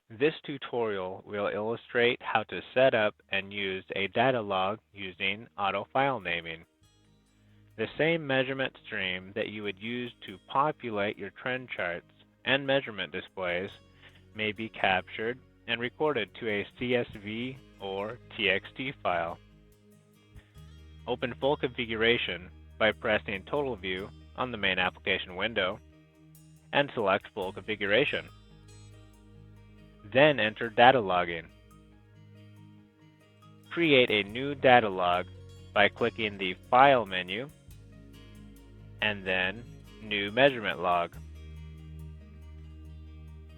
This tutorial will illustrate how to set up and use a data log using AutoFileNaming. The same measurement stream that you would use to populate your trend charts and measurement displays may be captured and recorded to a CSV or TXT file. Open Full Configuration by pressing Total View on the main application window and select Full Configuration. Then enter Data Logging. Create a new data log by clicking the File menu and then New Measurement Log.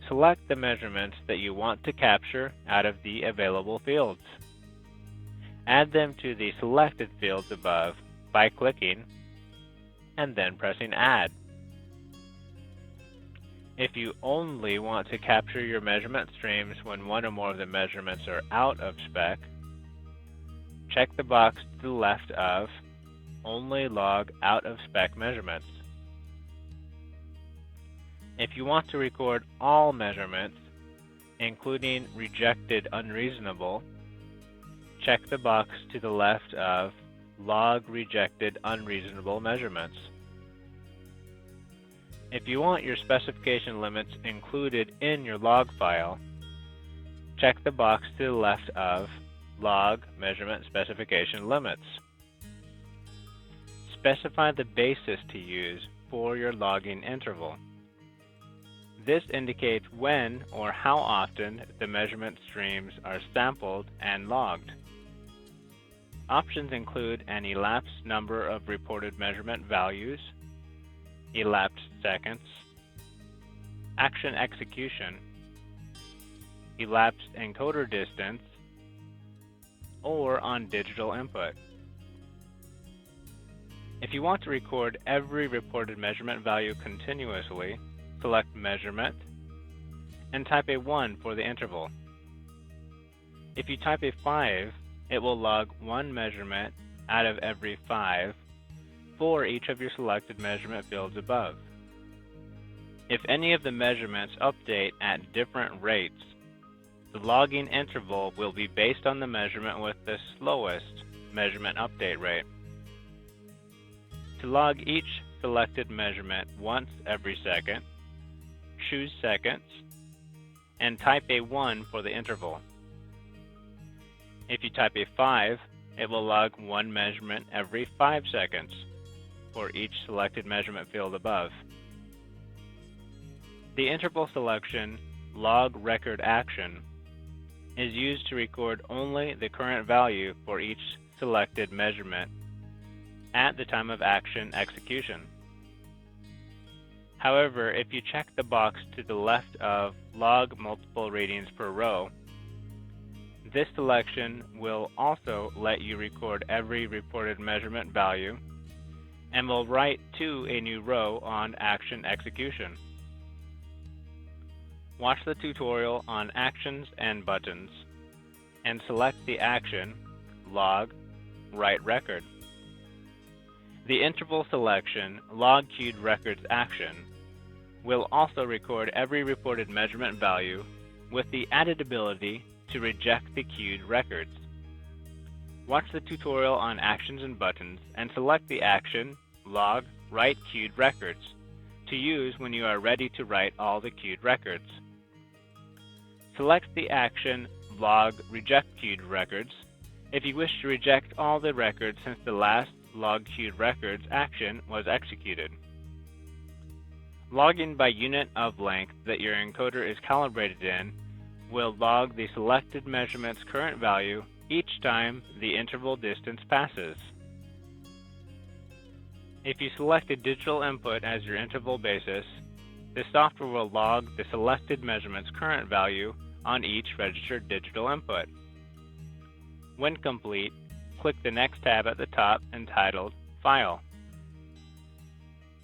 Select the measurements that you want to capture out of the available fields. Add them to the selected fields above by clicking and then pressing Add. If you only want to capture your measurement streams when one or more of the measurements are out of spec, check the box to the left of Only Log Out of Spec Measurements. If you want to record all measurements, including rejected unreasonable, check the box to the left of Log Rejected Unreasonable Measurements. If you want your specification limits included in your log file, check the box to the left of Log Measurement Specification Limits. Specify the basis to use for your logging interval. This indicates when or how often the measurement streams are sampled and logged. Options include an elapsed number of reported measurement values, elapsed seconds, action execution, elapsed encoder distance, or on digital input. If you want to record every reported measurement value continuously, select Measurement and type a 1 for the interval. If you type a 5, it will log one measurement out of every 5 for each of your selected measurement fields above. If any of the measurements update at different rates, the logging interval will be based on the measurement with the slowest measurement update rate. To log each selected measurement once every second, choose Seconds and type a 1 for the interval. If you type a 5, it will log one measurement every 5 seconds for each selected measurement field above. The interval selection Log Record Action is used to record only the current value for each selected measurement at the time of action execution. However, if you check the box to the left of Log Multiple Readings per Row, this selection will also let you record every reported measurement value and will write to a new row on action execution. Watch the tutorial on Actions and Buttons and select the action Log Write Record. The interval selection Log Queued Records action will also record every reported measurement value with the added ability to reject the queued records. Watch the tutorial on Actions and Buttons and select the action Log Write Queued Records to use when you are ready to write all the queued records. Select the action Log Reject Queued Records if you wish to reject all the records since the last Log Queued Records action was executed. Logging by unit of length that your encoder is calibrated in will log the selected measurement's current value each time the interval distance passes. If you select a digital input as your interval basis, the software will log the selected measurement's current value on each registered digital input. When complete, click the next tab at the top entitled File.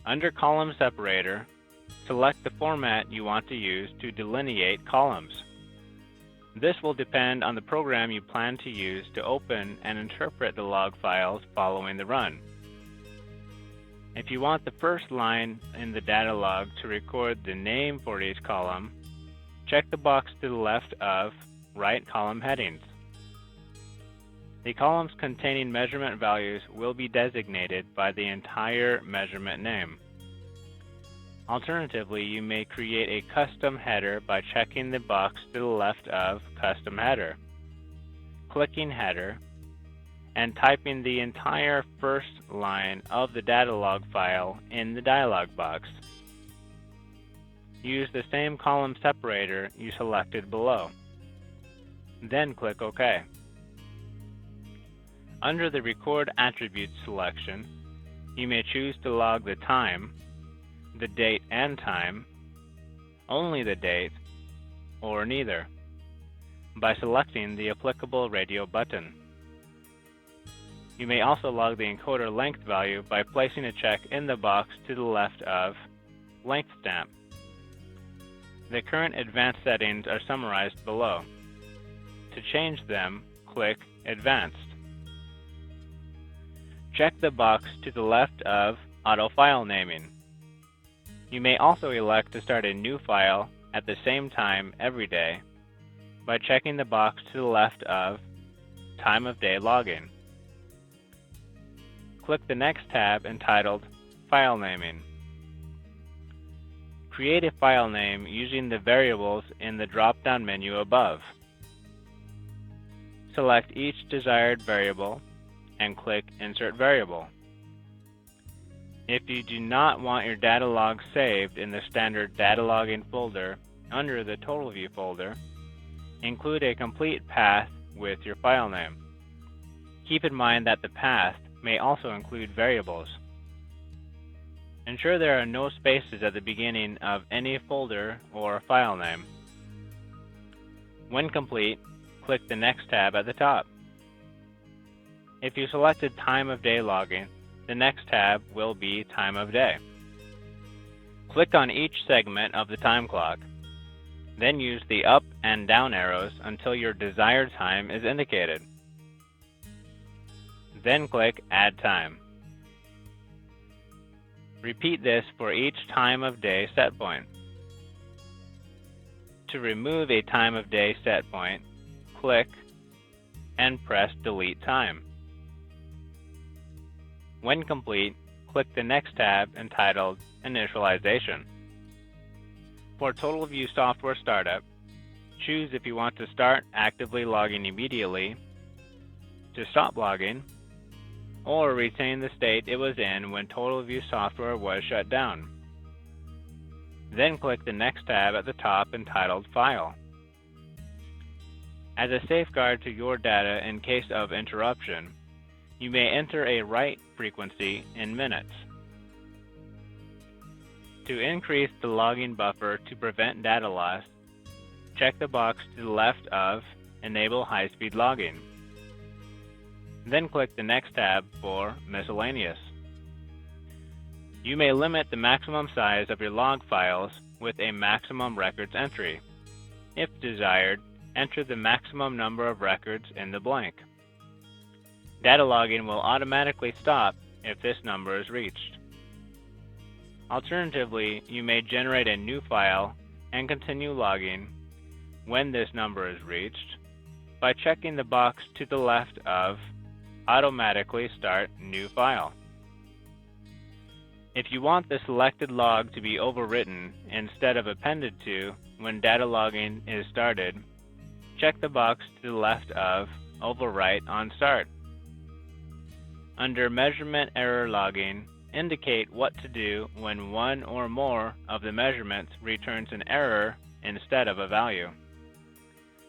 Under Column Separator, select the format you want to use to delineate columns. This will depend on the program you plan to use to open and interpret the log files following the run. If you want the first line in the data log to record the name for each column, check the box to the left of Right Column Headings. The columns containing measurement values will be designated by the entire measurement name. Alternatively, you may create a custom header by checking the box to the left of Custom Header, clicking Header, and typing the entire first line of the data log file in the dialog box. Use the same column separator you selected below. Then click OK. Under the Record Attributes selection, you may choose to log the time, the date and time, only the date, or neither, by selecting the applicable radio button. You may also log the encoder length value by placing a check in the box to the left of Length Stamp. The current advanced settings are summarized below. To change them, click Advanced. Check the box to the left of AutoFileNaming. You may also elect to start a new file at the same time every day by checking the box to the left of Time of Day Logging. Click the next tab entitled File Naming. Create a file name using the variables in the drop-down menu above. Select each desired variable and click Insert Variable. If you do not want your data log saved in the standard data logging folder under the Total View folder, include a complete path with your file name. Keep in mind that the path may also include variables. Ensure there are no spaces at the beginning of any folder or file name. When complete, click the next tab at the top. If you selected Time of Day Logging, the next tab will be Time of Day. Click on each segment of the time clock. Then use the up and down arrows until your desired time is indicated. Then click Add Time. Repeat this for each time of day set point. To remove a time of day set point, click and press Delete Time. When complete, click the next tab entitled Initialization. For Total View Software Startup, choose if you want to start actively logging immediately, to stop logging, or retain the state it was in when Total View software was shut down. Then click the next tab at the top entitled File. As a safeguard to your data in case of interruption, you may enter a write frequency in minutes. To increase the logging buffer to prevent data loss, check the box to the left of Enable High-Speed Logging. Then click the next tab for Miscellaneous. You may limit the maximum size of your log files with a maximum records entry. If desired, enter the maximum number of records in the blank. Data logging will automatically stop if this number is reached. Alternatively, you may generate a new file and continue logging when this number is reached by checking the box to the left of Automatically Start New File. If you want the selected log to be overwritten instead of appended to when data logging is started, check the box to the left of Overwrite on Start. Under Measurement Error Logging, indicate what to do when one or more of the measurements returns an error instead of a value.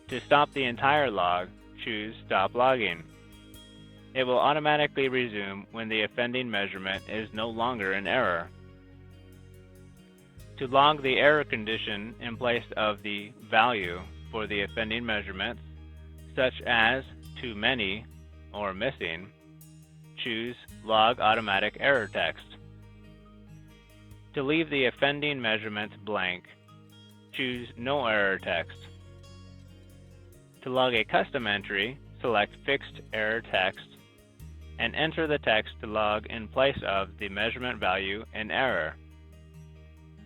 To stop the entire log, choose Stop Logging. It will automatically resume when the offending measurement is no longer in error. To log the error condition in place of the value for the offending measurements, such as too many or missing, choose Log Automatic Error Text. To leave the offending measurements blank, choose No Error Text. To log a custom entry, select Fixed Error Text and enter the text to log in place of the measurement value in error.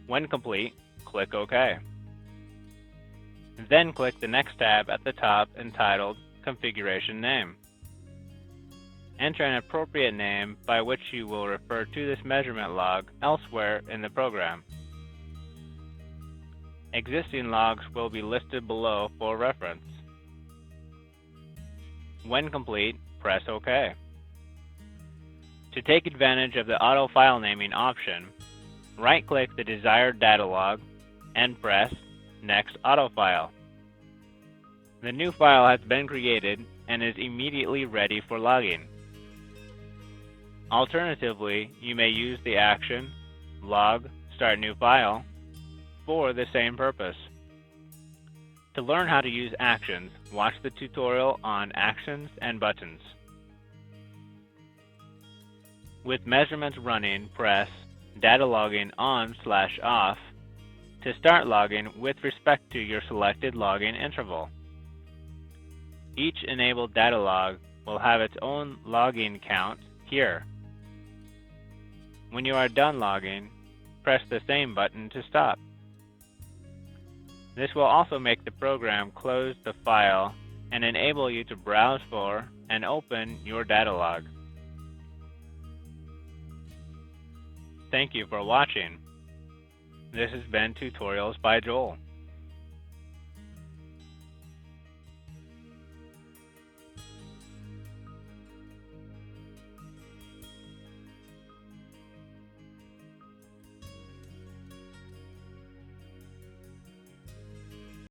When complete, click OK. Then click the next tab at the top entitled Configuration Name. Enter an appropriate name by which you will refer to this measurement log elsewhere in the program. Existing logs will be listed below for reference. When complete, press OK. To take advantage of the AutoFileNaming option, right-click the desired data log and press Next AutoFile. The new file has been created and is immediately ready for logging. Alternatively, you may use the action Log Start New File for the same purpose. To learn how to use actions, watch the tutorial on actions and buttons. With measurements running, press Datalogging On/Off to start logging with respect to your selected logging interval. Each enabled data log will have its own logging count here. When you are done logging, press the same button to stop. This will also make the program close the file and enable you to browse for and open your data log. Thank you for watching. This has been Tutorials by Joel.